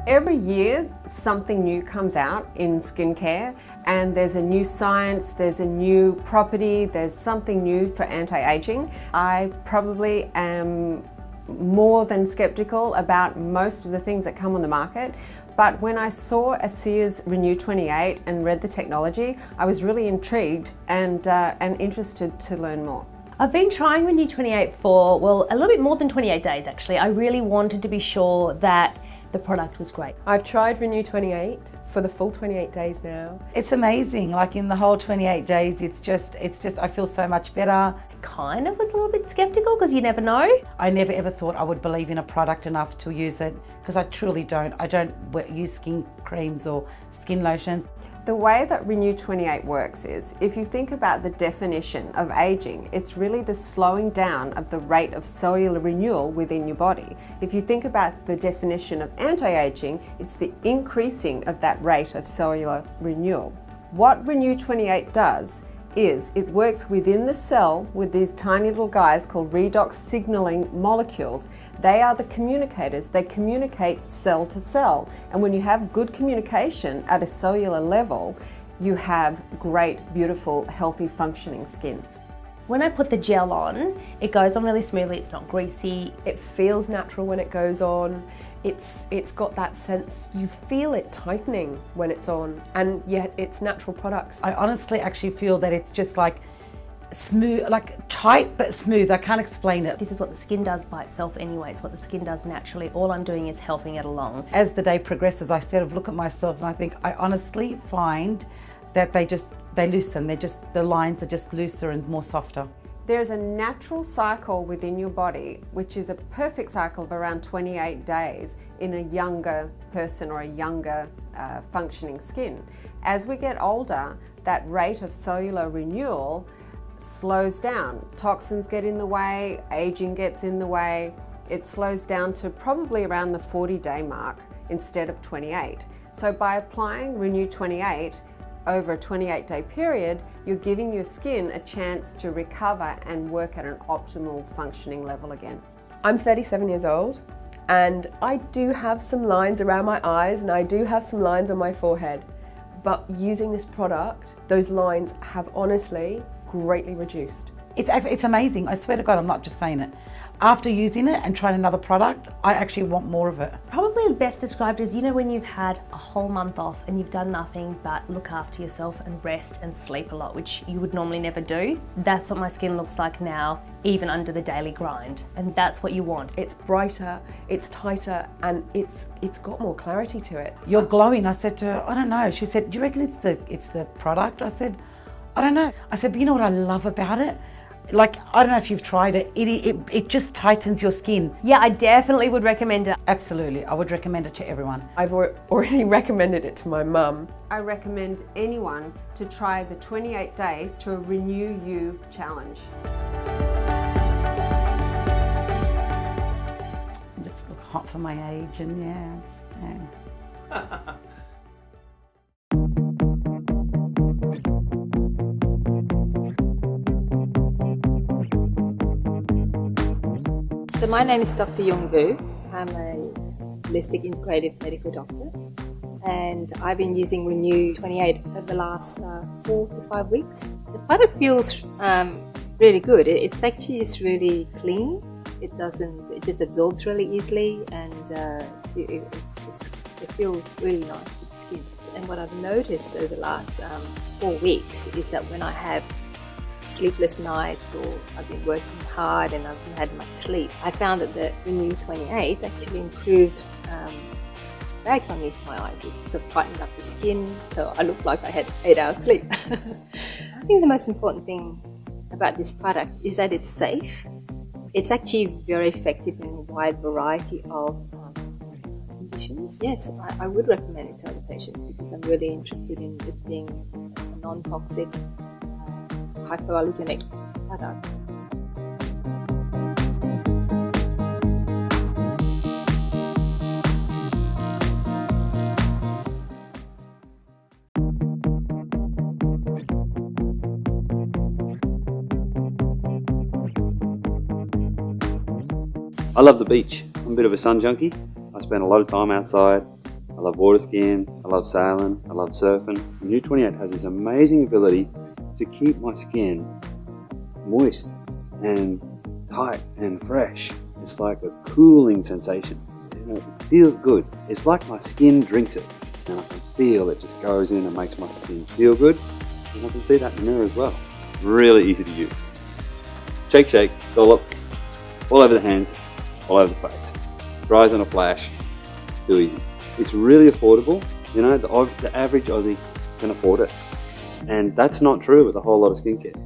Every year something new comes out in skincare, and there's a new science, there's a new property, there's something new for anti-aging. I probably am more than skeptical about most of the things that come on the market, but when I saw ASEA's RENU 28 and read the technology, I was really intrigued and interested to learn more. I've been trying RENU 28 for, well, a little bit more than 28 days actually. I really wanted to be sure that the product was great. I've tried RENU 28 for the full 28 days now. It's amazing, like in the whole 28 days, it's just, I feel so much better. Kind of was a little bit skeptical because you never know. I never ever thought I would believe in a product enough to use it, because I truly don't. I don't use skin creams or skin lotions. The way that RENU 28 works is, if you think about the definition of aging, it's really the slowing down of the rate of cellular renewal within your body. If you think about the definition of anti-aging, it's the increasing of that rate of cellular renewal. What RENU 28 does is it works within the cell with these tiny little guys called redox signaling molecules. They are the communicators. They communicate cell to cell. And when you have good communication at a cellular level, you have great, beautiful, healthy, functioning skin. When I put the gel on, it goes on really smoothly, it's not greasy. It feels natural when it goes on. It's got that sense, you feel it tightening when it's on, and yet it's natural products. I honestly actually feel that it's just like smooth, like tight but smooth. I can't explain it. This is what the skin does by itself anyway. It's what the skin does naturally. All I'm doing is helping it along. As the day progresses, I sort of look at myself and I think, I honestly find that they loosen. The lines are just looser and more softer. There's a natural cycle within your body, which is a perfect cycle of around 28 days in a younger person or a younger functioning skin. As we get older, that rate of cellular renewal slows down. Toxins get in the way, aging gets in the way. It slows down to probably around the 40-day mark instead of 28. So by applying RENU 28, over a 28-day period, you're giving your skin a chance to recover and work at an optimal functioning level again. I'm 37 years old, and I do have some lines around my eyes and I do have some lines on my forehead, but using this product, those lines have honestly greatly reduced. It's amazing. I swear to God, I'm not just saying it. After using it and trying another product, I actually want more of it. Probably best described as, you know, when you've had a whole month off and you've done nothing but look after yourself and rest and sleep a lot, which you would normally never do. That's what my skin looks like now, even under the daily grind. And that's what you want. It's brighter, it's tighter, and it's got more clarity to it. You're glowing. I said to her, I don't know. She said, do you reckon it's the product? I said, I don't know. I said, but you know what I love about it? Like, I don't know if you've tried it, it just tightens your skin. Yeah, I definitely would recommend it. Absolutely, I would recommend it to everyone. I've already recommended it to my mum. I recommend anyone to try the 28 days to a Renew You challenge. I just look hot for my age, and yeah. So my name is Dr. Yung Vu. I'm a holistic integrative medical doctor, and I've been using RENU 28 over the last 4 to 5 weeks. The product feels really good. It's actually just really clean. It just absorbs really easily, and it feels really nice to the skin. And what I've noticed over the last 4 weeks is that when I have sleepless nights, or I've been working hard and I haven't had much sleep, I found that the RENU 28 actually improved bags underneath my eyes. It sort of brightened up the skin, so I looked like I had 8 hours sleep. I think the most important thing about this product is that it's safe. It's actually very effective in a wide variety of conditions. Yes, I would recommend it to other patients because I'm really interested in it being a non-toxic, hypoallergenic product. I love the beach. I'm a bit of a sun junkie. I spend a lot of time outside, I love water skiing, I love sailing, I love surfing. Renew 28 has this amazing ability to keep my skin moist and tight and fresh. It's like a cooling sensation. You know, it feels good. It's like my skin drinks it. And I can feel it just goes in and makes my skin feel good. And I can see that in the mirror as well. Really easy to use. Shake, shake, dollop, all over the hands, all over the face. Dries on a flash, too easy. It's really affordable. You know, the average Aussie can afford it. And that's not true with a whole lot of skincare.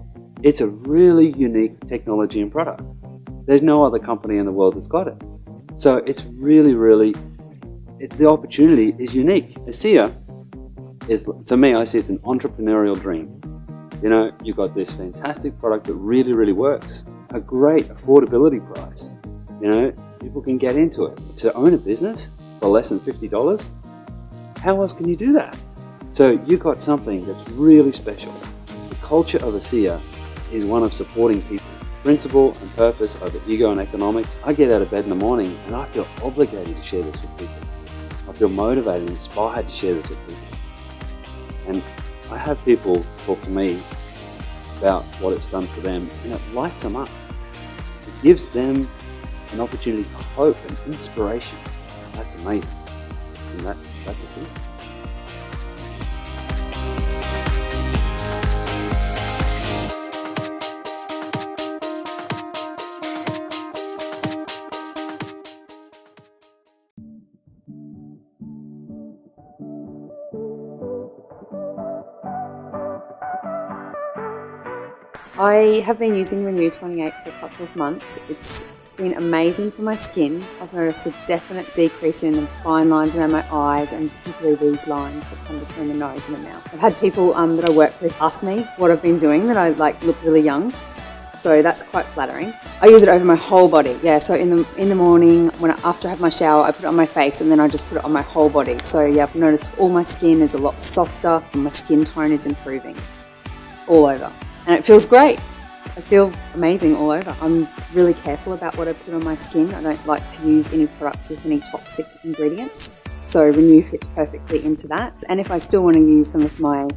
It's a really unique technology and product. There's no other company in the world that's got it. So it's really, the opportunity is unique. ASEA is, to me, I see it's an entrepreneurial dream. You know, you've got this fantastic product that really works. A great affordability price. You know, people can get into it. To own a business for less than $50, how else can you do that? So you've got something that's really special. The culture of ASEA is one of supporting people. Principle and purpose over ego and economics. I get out of bed in the morning and I feel obligated to share this with people. I feel motivated and inspired to share this with people. And I have people talk to me about what it's done for them, and it lights them up. It gives them an opportunity for hope and inspiration. That's amazing. And that's ASEA. I have been using Renew 28 for a couple of months. It's been amazing for my skin. I've noticed a definite decrease in the fine lines around my eyes, and particularly these lines that come between the nose and the mouth. I've had people that I work with ask me what I've been doing, that I look really young. So that's quite flattering. I use it over my whole body. Yeah, so in the morning, after I have my shower, I put it on my face, and then I just put it on my whole body. So yeah, I've noticed all my skin is a lot softer, and my skin tone is improving all over. And it feels great. I feel amazing all over. I'm really careful about what I put on my skin. I don't like to use any products with any toxic ingredients. So Renew fits perfectly into that. And if I still want to use some of my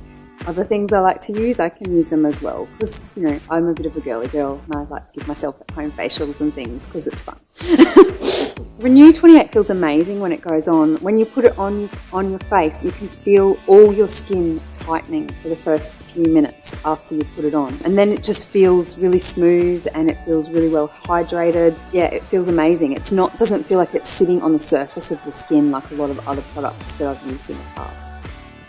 other things I like to use, I can use them as well. Because, you know, I'm a bit of a girly girl and I like to give myself at home facials and things because it's fun. Renew 28 feels amazing when it goes on. When you put it on your face, you can feel all your skin tightening for the first few minutes after you put it on. And then it just feels really smooth and it feels really well hydrated. Yeah, it feels amazing. Doesn't feel like it's sitting on the surface of the skin like a lot of other products that I've used in the past.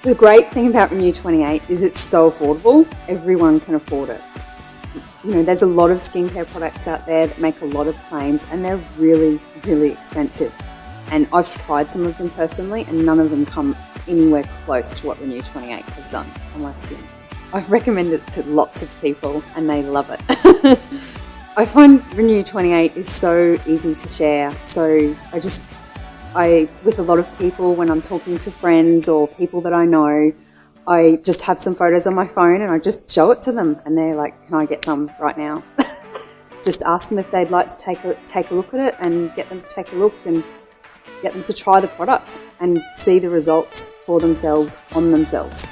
The great thing about Renew 28 is it's so affordable. Everyone can afford it. You know, there's a lot of skincare products out there that make a lot of claims and they're really expensive. And I've tried some of them personally and none of them come anywhere close to what Renew 28 has done on my skin. I've recommended it to lots of people and they love it. I find Renew 28 is so easy to share. So with a lot of people, when I'm talking to friends or people that I know, I just have some photos on my phone and I just show it to them and they're like, can I get some right now? Just ask them if they'd like to take a look at it and get them to take a look and get them to try the product and see the results for themselves on themselves.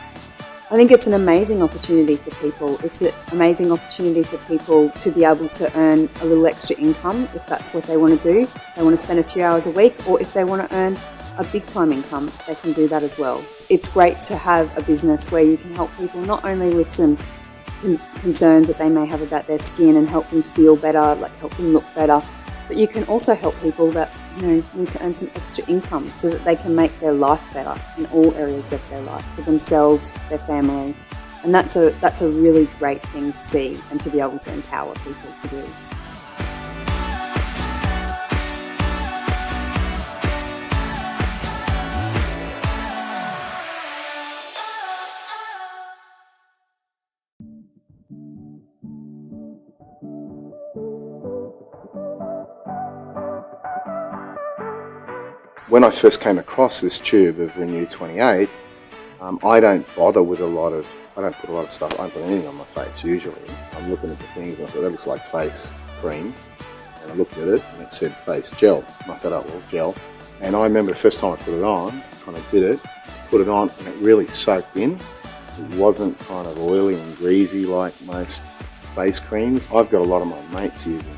I think it's an amazing opportunity for people. It's an amazing opportunity for people to be able to earn a little extra income if that's what they want to do. They want to spend a few hours a week, or if they want to earn a big time income, they can do that as well. It's great to have a business where you can help people not only with some concerns that they may have about their skin and help them feel better, like help them look better, but you can also help people that need to earn some extra income so that they can make their life better in all areas of their life, for themselves, their family. And that's a really great thing to see and to be able to empower people to do. When I first came across this tube of Renew 28, I don't bother with I don't put a lot of stuff, I don't put anything on my face usually. I'm looking at the things and I thought that looks like face cream. And I looked at it and it said face gel. And I said, oh well, gel. And I remember the first time I put it on, kind of did it, put it on and it really soaked in. It wasn't kind of oily and greasy like most face creams. I've got a lot of my mates using it.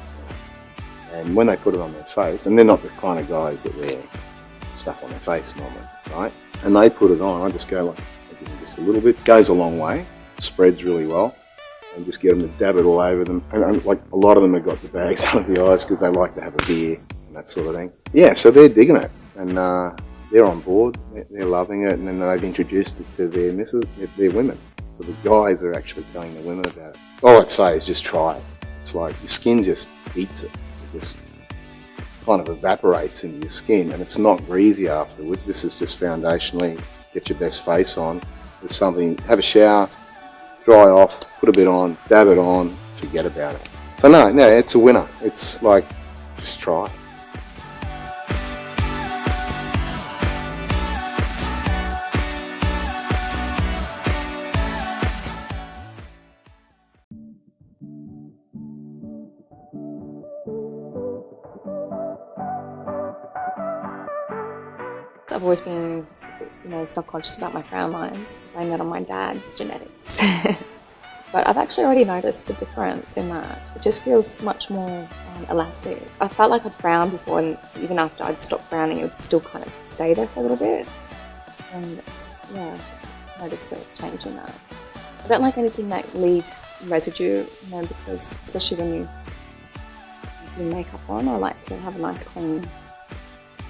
And when they put it on their face, and they're not the kind of guys that wear stuff on their face normally, right? And they put it on, I just go like, I give them just a little bit, goes a long way, spreads really well, and just get them to dab it all over them. And like a lot of them have got the bags under the eyes because they like to have a beer and that sort of thing. Yeah, so they're digging it, and they're on board, they're loving it, and then they've introduced it to their missus, their women. So the guys are actually telling the women about it. All I'd say is just try it. It's like your skin just eats it. It just kind of evaporates into your skin, and it's not greasy afterwards. This is just foundationally, get your best face on. There's something, have a shower, dry off, put a bit on, dab it on, forget about it. So no, it's a winner. It's like, just try. I've always been, self-conscious about my frown lines. I blame that on my dad's genetics. But I've actually already noticed a difference in that. It just feels much more elastic. I felt like I'd frown before, and even after I'd stopped frowning, it would still kind of stay there for a little bit. And I noticed a change in that. I don't like anything that leaves residue, because especially when you put makeup on, I like to have a nice clean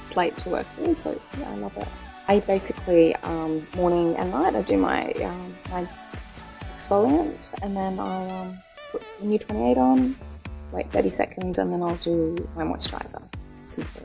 slate to work with, so yeah, I love it. I basically, morning and night, I do my exfoliant, and then I'll put RENU 28 on, wait 30 seconds, and then I'll do my moisturiser. Simple.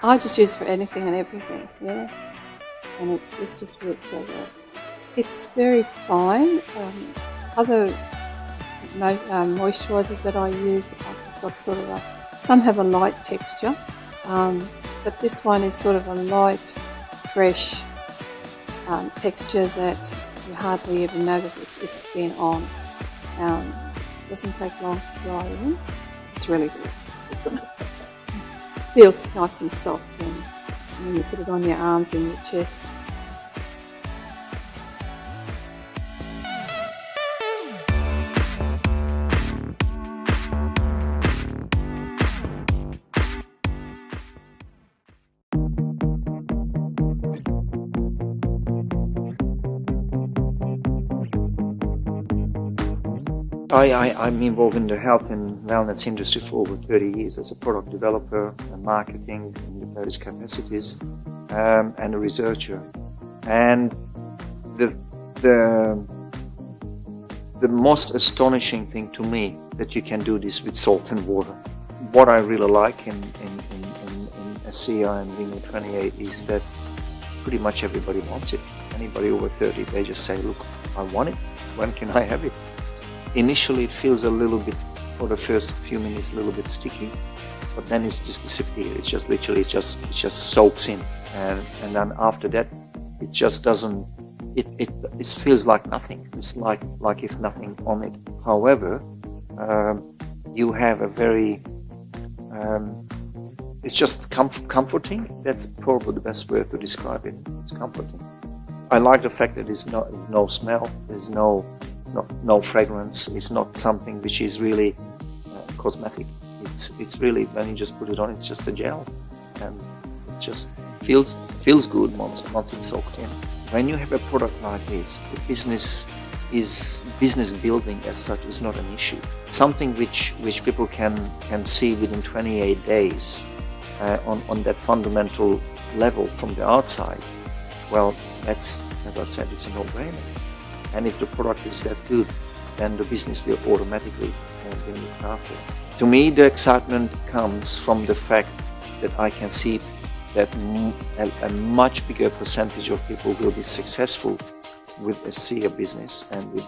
I just use it for anything and everything, yeah. And it's just works so well. It's very fine. Other moisturisers that I use, I've got sort of some have a light texture, but this one is sort of a light, fresh texture that you hardly even know that it's been on. It doesn't take long to dry in. It's really good. Feels nice and soft, and when you put it on your arms and your chest. I'm involved in the health and wellness industry for over 30 years as a product developer, and marketing in various capacities, and a researcher. And the most astonishing thing to me that you can do this with salt and water. What I really like in ASEA and RENU 28 is that pretty much everybody wants it. Anybody over 30, they just say, look, I want it. When can I have it? Initially, it feels a little bit, for the first few minutes, a little bit sticky, but then it's just disappears. It's just literally, it just soaks in, and then after that, it just doesn't. It feels like nothing. It's like if nothing on it. However, you have a very. It's just comforting. That's probably the best word to describe it. It's comforting. I like the fact that there's no smell. There's no fragrance. It's not something which is really cosmetic. It's really, when you just put it on, it's just a gel, and it just feels good once it's soaked in. When you have a product like this, the business building as such is not an issue. Something which people can see within 28 days on that fundamental level from the outside. Well, that's, as I said, it's a no-brainer. And if the product is that good, then the business will automatically be looked after. To me, the excitement comes from the fact that I can see that a much bigger percentage of people will be successful with ASEA business and with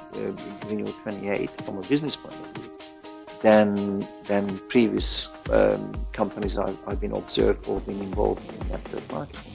RENU 28 from a business point of view than previous companies I've been observed or been involved in network marketing.